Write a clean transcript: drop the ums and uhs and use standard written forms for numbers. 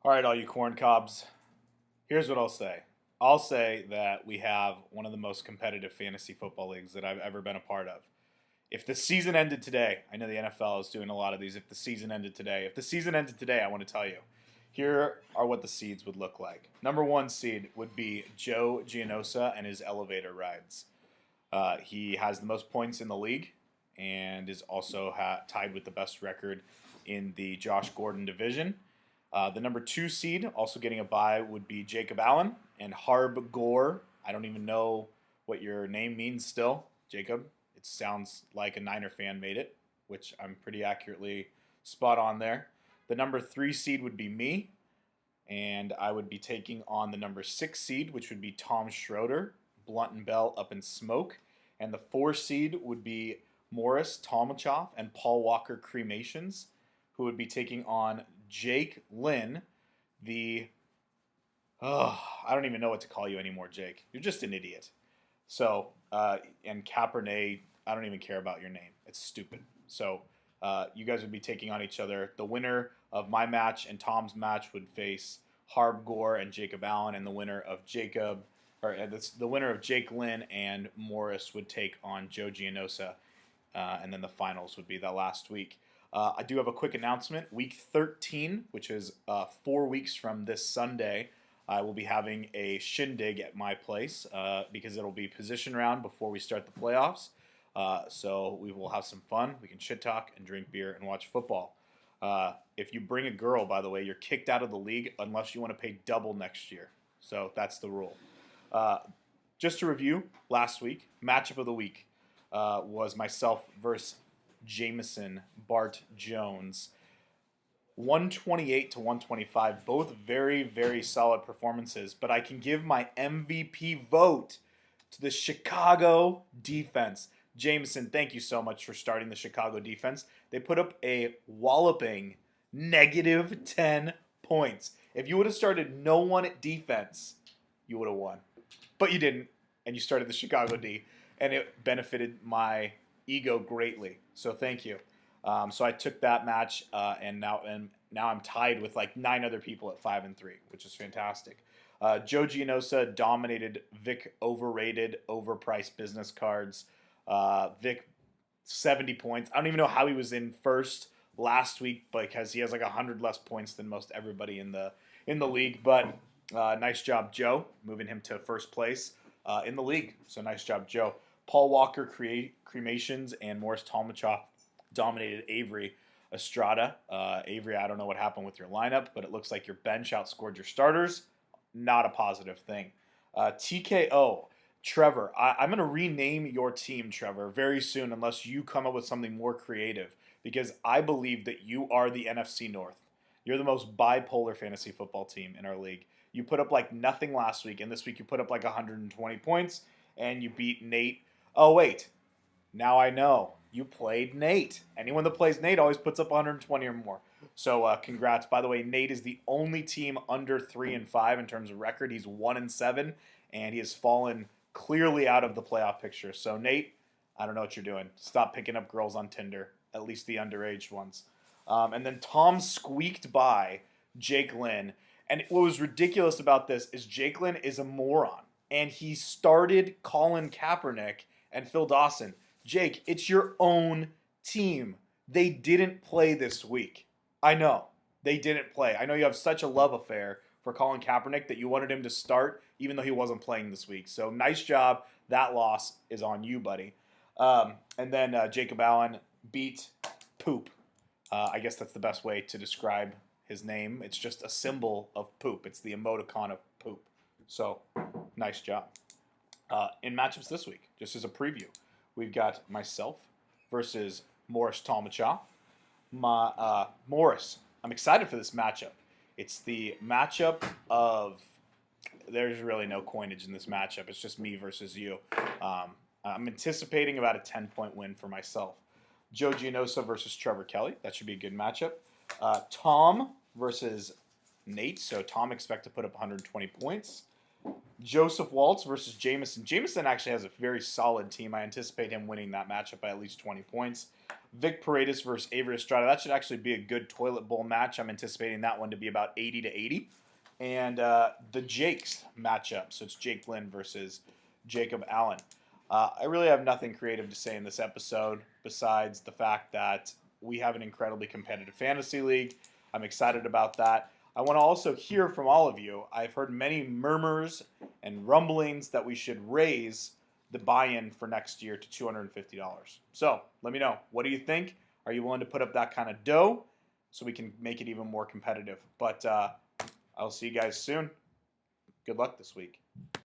All right, all you corn cobs. Here's what I'll say. I'll say that we have one of the most competitive fantasy football leagues that I've ever been a part of. If the season ended today, I know the NFL is doing a lot of these. If the season ended today, I want to tell you, here are what the seeds would look like. Number one seed would be Joe Gianosa and his elevator rides. He has the most points in the league and is also tied with the best record in the Josh Gordon division. The number two seed, also getting a bye, would be Jacob Allen and Harb Gore. I don't even know what your name means still, Jacob. It sounds like a Niner fan made it, which I'm pretty accurately spot on there. The number three seed would be me, and I would be taking on the number six seed, which would be Tom Schroeder, Blunt and Bell up in smoke. And the four seed would be Morris Tomachoff and Paul Walker Cremations, who would be taking on Jake Lynn, the I don't even know what to call you anymore, Jake. You're just an idiot. So, and Cabernet, I don't even care about your name. It's stupid. So, you guys would be taking on each other. The winner of my match and Tom's match would face Harb Gore and Jacob Allen, and the winner of the winner of Jake Lynn and Morris would take on Joe Gianosa, and then the finals would be that last week. I do have a quick announcement. Week 13, which is 4 weeks from this Sunday, I will be having a shindig at my place because it'll be position round before we start the playoffs. So we will have some fun. We can shit talk and drink beer and watch football. If you bring a girl, by the way, you're kicked out of the league unless you want to pay double next year. So that's the rule. Just to review, last week, matchup of the week was myself versus Jameson Bart Jones. 128 to 125, both very, very solid performances, but I can give my MVP vote to the Chicago defense. Jameson, thank you so much for starting the Chicago defense. They put up a walloping negative 10 points. If you would have started no one at defense, you would have won. But you didn't, and you started the Chicago D, and it benefited my ego greatly. So thank you. So I took that match, and now I'm tied with like 9 other people at 5-3, which is fantastic. Joe Gianosa dominated Vic overrated, overpriced business cards. Vic 70 points. I don't even know how he was in first last week because he has like 100 less points than most everybody in the league. But nice job, Joe, moving him to first place in the league. So nice job, Joe. Paul Walker Cremations and Morris Tomachoff dominated Avery Estrada. Avery, I don't know what happened with your lineup, but it looks like your bench outscored your starters. Not a positive thing. TKO, Trevor, I'm going to rename your team, Trevor, very soon unless you come up with something more creative because I believe that you are the NFC North. You're the most bipolar fantasy football team in our league. You put up like nothing last week, and this week you put up like 120 points, and you beat Nate. Oh, wait. Now I know. You played Nate. Anyone that plays Nate always puts up 120 or more. So congrats. By the way, Nate is the only team under 3-5 in terms of record. He's 1-7, and he has fallen clearly out of the playoff picture. So Nate, I don't know what you're doing. Stop picking up girls on Tinder, at least the underage ones. And then Tom squeaked by Jake Lynn. And what was ridiculous about this is Jake Lynn is a moron. And he started Colin Kaepernick and Phil Dawson. Jake, it's your own team. They didn't play this week. I know. They didn't play. I know you have such a love affair for Colin Kaepernick that you wanted him to start even though he wasn't playing this week. So nice job. That loss is on you, buddy. And then Jacob Allen beat Poop. I guess that's the best way to describe his name. It's just a symbol of poop. It's the emoticon of poop. So nice job. In matchups this week, just as a preview, we've got myself versus Morris Tomachoff. Morris, I'm excited for this matchup. It's the matchup of, there's really no coinage in this matchup. It's just me versus you. I'm anticipating about a 10-point win for myself. Joe Gianosa versus Trevor Kelly. That should be a good matchup. Tom versus Nate. So Tom expect to put up 120 points. Joseph Waltz versus Jameson. Jameson actually has a very solid team. I anticipate him winning that matchup by at least 20 points. Vic Paredes versus Avery Estrada. That should actually be a good toilet bowl match. I'm anticipating that one to be about 80 to 80. And the Jakes matchup. So it's Jake Lynn versus Jacob Allen. I really have nothing creative to say in this episode besides the fact that we have an incredibly competitive fantasy league. I'm excited about that. I want to also hear from all of you. I've heard many murmurs and rumblings that we should raise the buy-in for next year to $250. So let me know. What do you think? Are you willing to put up that kind of dough so we can make it even more competitive? But I'll see you guys soon. Good luck this week.